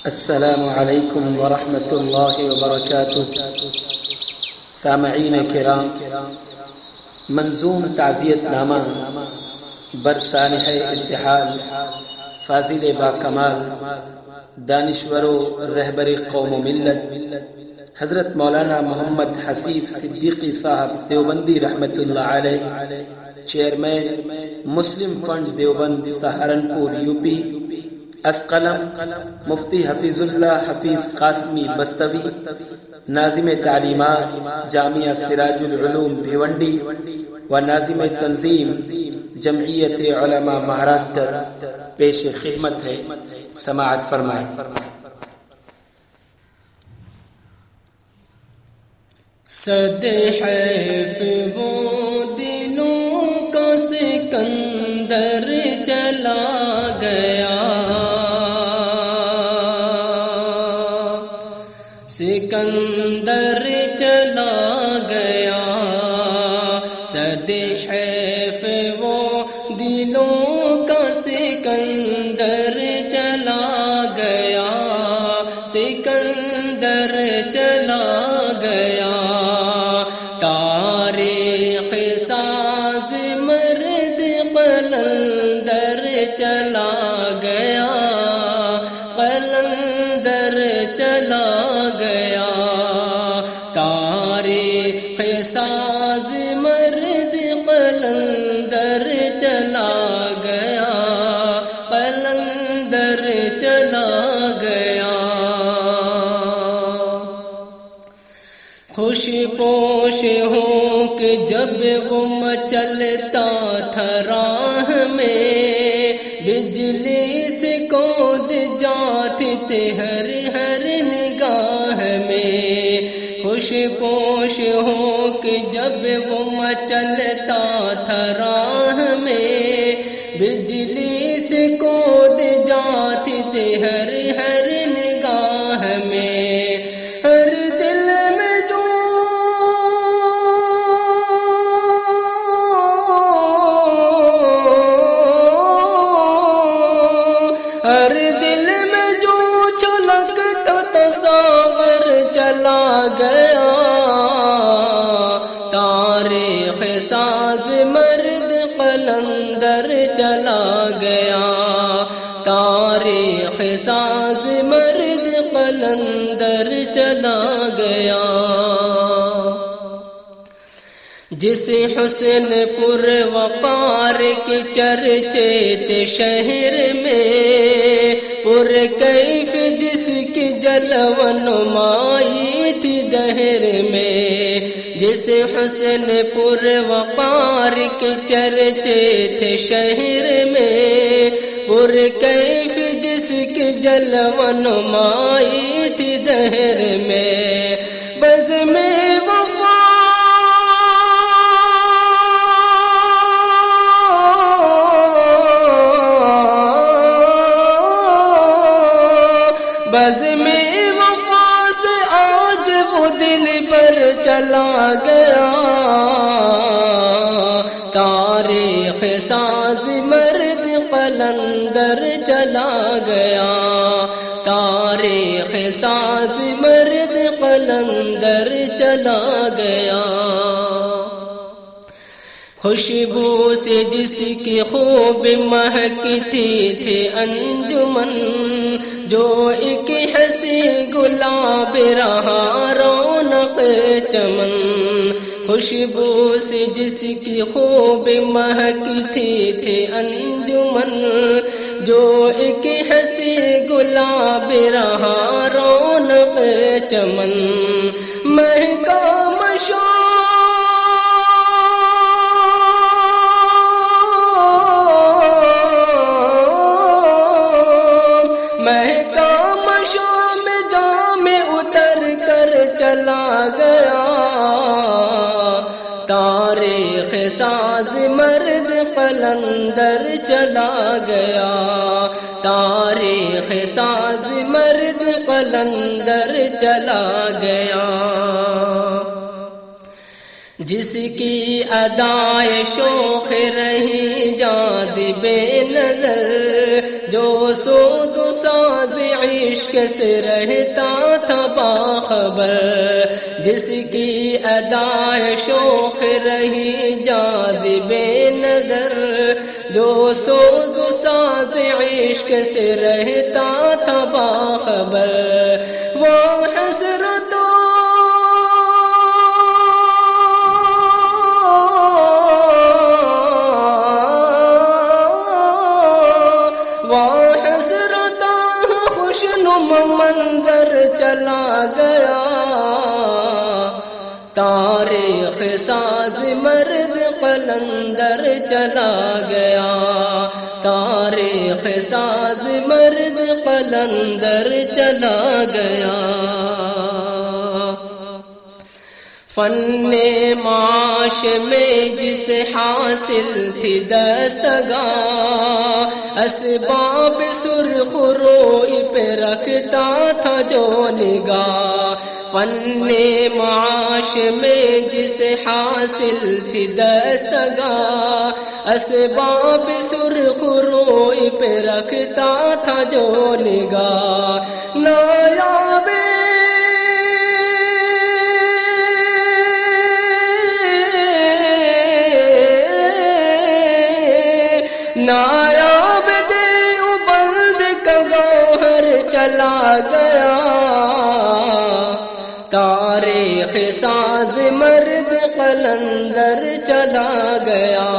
السلام علیکم ورحمۃ اللہ وبرکاتہ۔ سامعین کرام، منظوم تعزیت نامہ برسانح ارتحال فاضل با کمال دانشور و رہبر قوم و ملت حضرت مولانا محمد حسیب صدیقی صاحب دیوبندی رحمۃ اللہ علیہ، chairman Muslim fund Deoband Saharanpur U P, از قلم مفتی حفیظ اللہ حفیظ قاسمی بستوی، ناظم تعلیمات جامعہ سراج العلوم بھیونڈی و ناظم تنظیم جمعیت علماء مہاراشٹر پیش خدمت ہے، سماعت فرمائیں۔ صد حیف وہ دنوں کا سکندر چلا گیا، سکندر چلا گیا، صد حیف وہ دلوں کا سکندر چلا گیا، سکندر چلا گیا، تاریخ ساز مرد قلندر چلا گیا، قلندر چلا گیا، تاریخ ساز مرد قلندر چلا گیا، قلندر چلا گیا۔ خوش پوش ہوں کہ جب وہ مچلتا تھا راہ میں، بجلی سے کود جاتے تھے ہر ہر نگاہ میں۔ خوش پوش ہوں کہ جب وہ مچلتا تھا راہ میں، بجلی سے کود جاتے تھے ہر ہر نگاہ میں، ہر دل میں جو ہر دل میں جو چھلکتا تصور چلا گیا، تاریخ ساز مرد قلندر چلا گیا، تاریخ ساز مرد قلندر چلا گیا۔ جس حسن پر وقار کے چرچے تھے شہر میں، پر کیف جس کی جلوہ نمائی تھی دہر میں، جس حسن پر وقار کے چرچے تھے شہر میں، پر کیف جس کی جلوہ نمائی تھی دہر میں، بزم وفا بزم وفا سے آج وہ دل پر چلا گیا، تاریخ ساز مرد قلندر چلا گیا، تاریخ ساز مرد قلندر چلا گیا۔ خوشبو سے جس کی خوب مہکتی تھی انجمن، جو ایک ہنسی گلاب رہا رونق چمن، خوشبو سے جس کی خوب مہکتی تھی انجمن، جو ایک ہنسی گلاب رہا رونق چمن، مہکا مشاعر چلا گیا، تاریخ ساز مرد قلندر چلا گیا، تاریخ ساز مرد قلندر چلا گیا۔ جس کی ادائے شوق رہی جاذب نظر، جو سود ساز عشق عشق سے رہتا تھا باخبر، جس کی ادائے شوق رہی جاذب نظر، جو سوز و ساز عشق سے رہتا تھا باخبر، وہ حسرتوں منظر چلا گیا، تاریخ ساز مرد قلندر چلا گیا، تاریخ ساز مرد قلندر چلا گیا۔ فن معاش میں جس حاصل تھی دستگاہ، اسباب سرخ روئی پہ رکھتا تھا جو نگاہ، فن معاش میں جس حاصل تھی دستگاہ، اسباب سرخ روئی پہ رکھتا تھا جو نگاہ، نایاب نایاب دیوبند کا گوہر چلا گیا، تاریخ ساز مرد قلندر چلا گیا،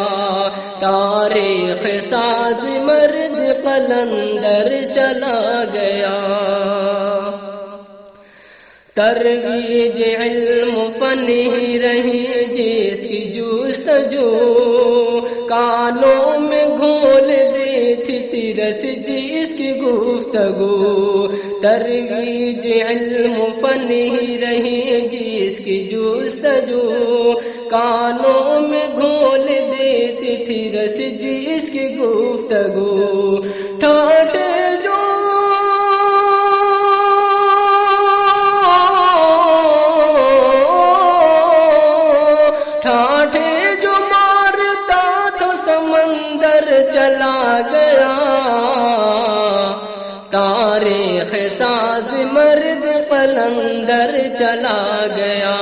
تاریخ ساز مرد قلندر چلا گیا۔ ترویج علم فن ہی رہی جس کی جستجو، کانوں میں گھول دی تھی ترس جس کی گفتگو، ترویج علم فن ہی رہی جس کی جستجو، کانوں میں گھول دیتی تھی رس جس کی گفتگو، ٹھاٹھے جو سمندر چلا گیا، تاریخ ساز مرد قلندر چلا گیا،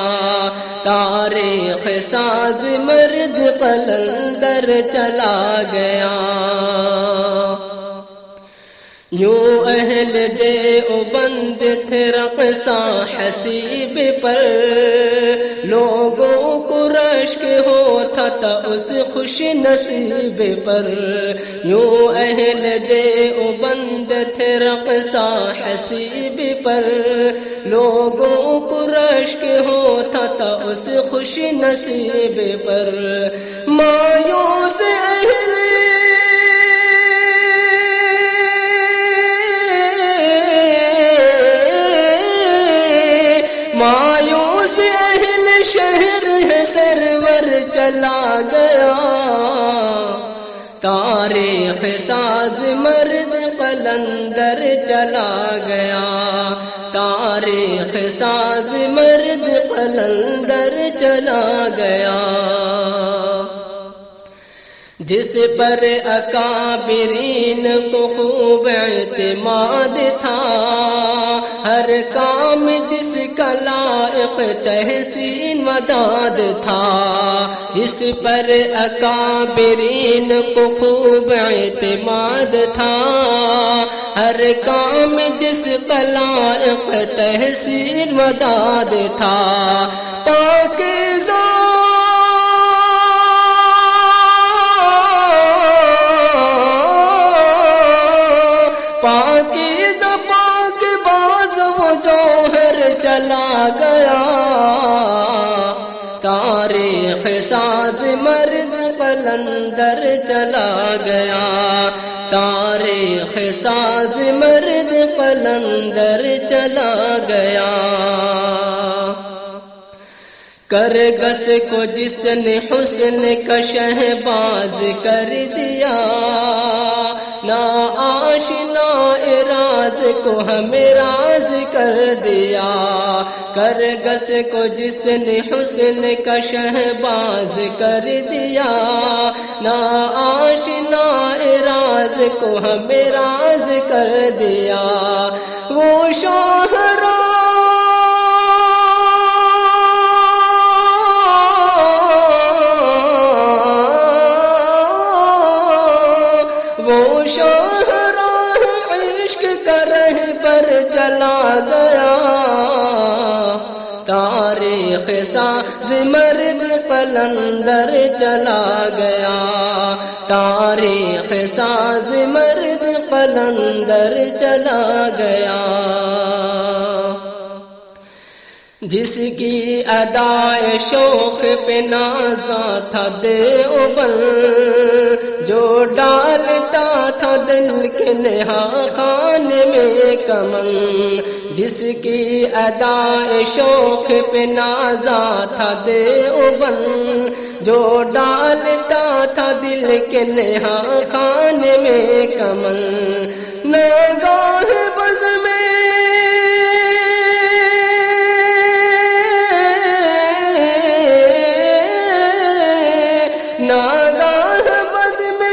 تاریخ ساز مرد قلندر چلا گیا۔ یوں اہل دیوبند تھے رقصاں حسیب پر، لوگوں کو رشک ہوتا تھا اس خوش نصیب پر، یوں اہل دیوبند تھے رقصاں حسیب پر، لوگوں کو رشک ہوتا تھا اس خوش نصیب پر، مایوس اہل مایوس اہل شہر ہے سرور چلا گیا، تاریخ ساز مرد قلندر چلا گیا، تاریخ ساز مرد قلندر چلا گیا۔ جس پر اکابرین کو خوب اعتماد تھا، ہر کام جس کا لائق تحسین مداد تھا، جس پر اکابرین کو خوب اعتماد تھا، ہر کام جس کا لائق تحسین مداد تھا، پاکیزہ پاکیزہ پاک باز وہ جوہر چلا گیا، تاریخ ساز مرد قلندر چلا گیا، تاریخ ساز مرد قلندر چلا گیا۔ کرگس کو جس نے حسن کا شہباز کر دیا، نا آشنا راز کو ہمیں راز کر دیا، کرگس کو جس نے حسن کا شہباز کر دیا، نا آشنا راز کو ہمیں راز کر دیا، وہ شاہراہ عشق کا رہبر چلا گیا، تاریخ ساز مرد قلندر چلا گیا، تاریخ ساز مرد قلندر چلا گیا، جس کی ادائے شوق پہ نازا تھا دیوبند، جو ڈالتا تھا دل کے نہا خانے میں کمن، جس کی ادائے شوق پہ نازا تھا دیوبند، جو ڈالتا تھا دل کے نہا خانے میں کمن، ناگاہ بز میں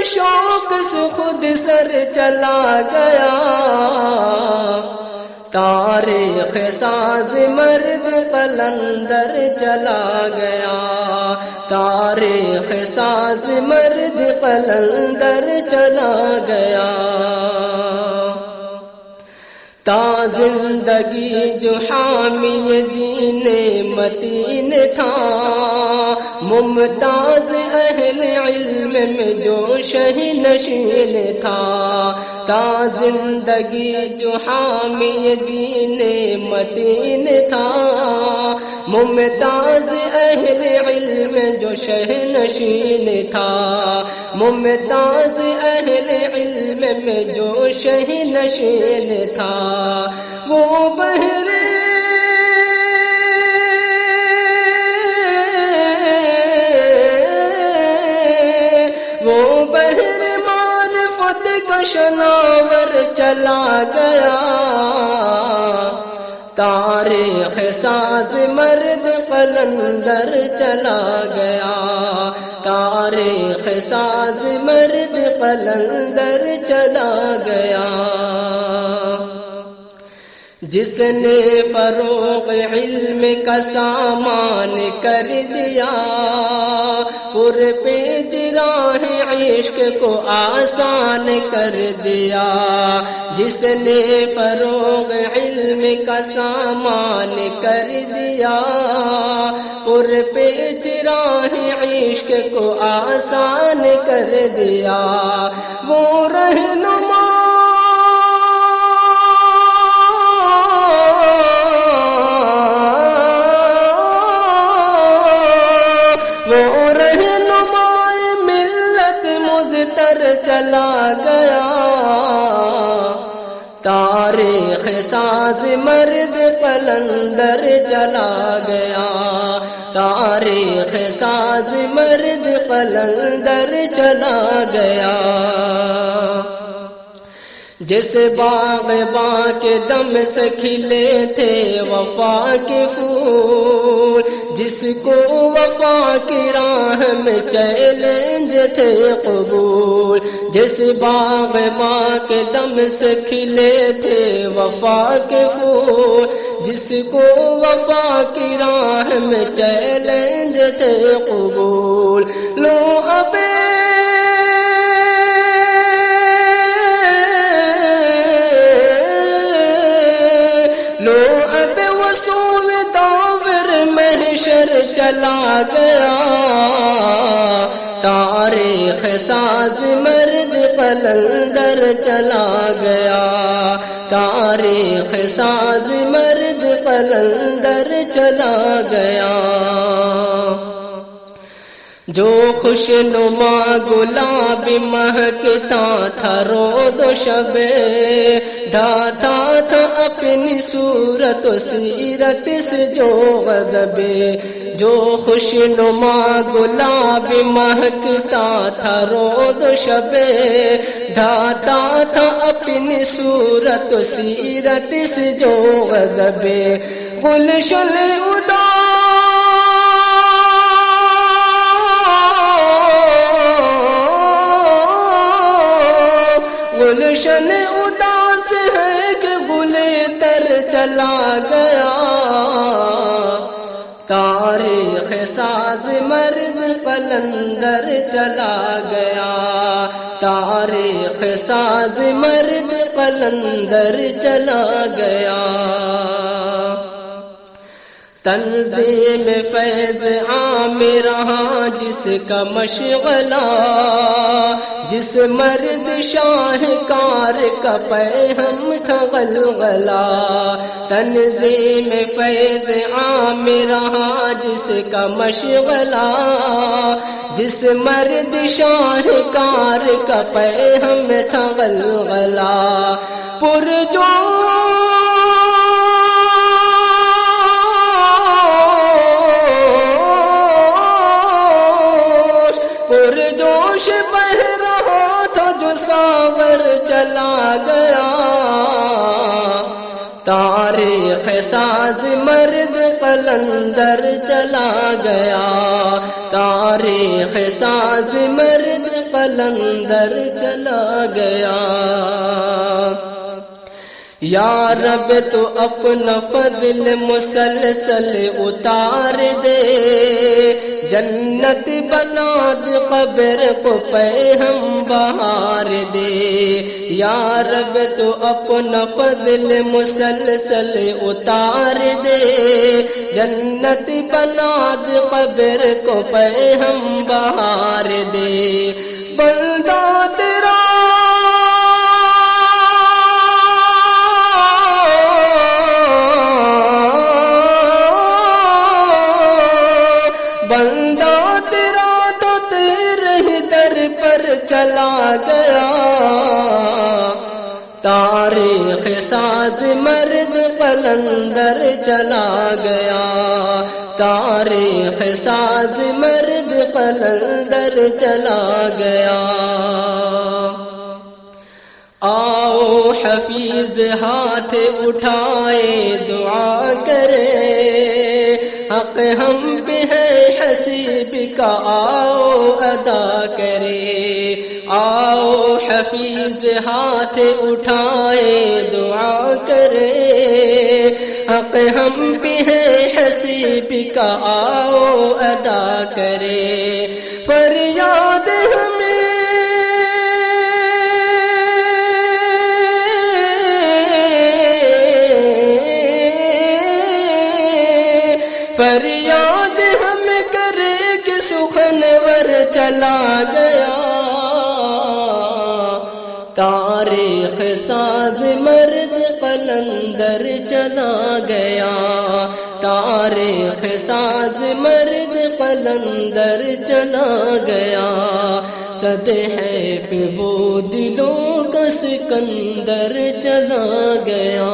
شوق سے خود سر چلا گیا، تاریخ ساز مرد قلندر چلا گیا، تاریخ ساز مرد قلندر چلا گیا، تا زندگی جو حامی دین متین تھا، ممتاز اہل علم میں جو شہ نشین تھا، تا زندگی جو حامی دین متین تھا، ممتاز اہل علم جو شہ نشین تھا، ممتاز اہل علم میں جو شہ نشین تھا، وہ بہرے معرفت کا شناور چلا گیا، تاریخ ساز مرد قلندر چلا گیا، تاریخ ساز مرد قلندر چلا گیا، جس نے فروغ علم کا سامان کر دیا، پر پیج راہ عشق کو آسان کر دیا، جس نے فروغ علم کا سامان کر دیا، پر پیج راہ عشق کو آسان کر دیا، وہ رہنما چلا گیا، تاریخ ساز مرد قلندر چلا گیا، تاریخ ساز مرد قلندر چلا گیا، جس باغباں کے دم سے کھلے تھے وفا کے پھول، جس کو وفا کی راہ میں چیلنج تھے قبول، جس باغباں کے دم سے کھلے تھے وفا کے پھول، جس کو وفا کی راہ میں چیلنج تھے قبول، لو اب وصول داور محشر چلا گیا، تاریخ ساز مرد قلندر چلا گیا، تاریخ ساز مرد قلندر چلا گیا، جو خوش نما گلاب مہکتا تھا روز و شب، ڈھاتا تھا اپنی صورت و سیرت سے جو غضب، جو خوش نما گلاب مہکتا تھا روز و شب ڈھاتا تھا اپنی صورت و سیرت سے جو غضب گلشن گلشن اداس ہے کہ گل تر چلا گیا تاریخ ساز مرد قلندر چلا گیا تاریخ ساز مرد قلندر چلا گیا تنظیم فیض عام رہا جس کا مشغلہ جس مرد شاہکار کا پیہم تھا غلغلہ تنظیم فیض عام رہا جس کا مشغلہ جس مرد شاہکار کا پیہم تھا غلغلہ پرجوش بہ رہا تھا جو ساغر چلا گیا تاریخ ساز مرد قلندر چلا گیا تاریخ ساز مرد قلندر چلا گیا یا رب تو اپنا فضل مسلسل اتار دے جنت بنا دے قبر کو پیہم بہار دے یا رب تو اپنا فضل مسلسل اتار دے جنت بنا دے قبر کو پیہم بہار دے بندہ تیرا بندہ تیرا تو تیرے ہی در پر چلا گیا تاریخ ساز مرد قلندر چلا گیا تاریخ ساز مرد قلندر چلا گیا آؤ حفیظ ہاتھ اٹھائے دعا کرے حق ہم پہ ہے حسیب کا آؤ ادا کرے آؤ حفیظ ہاتھ اٹھائے دعا کرے حق ہم پہ ہے حسیب کا آؤ ادا کرے فریاد ہمیں فریاد ہم کرے کہ سخنور چلا گیا تاریخ ساز مرد قلندر چلا گیا تاریخ ساز مرد قلندر چلا گیا صدحیف وہ دلوں کا سکندر چلا گیا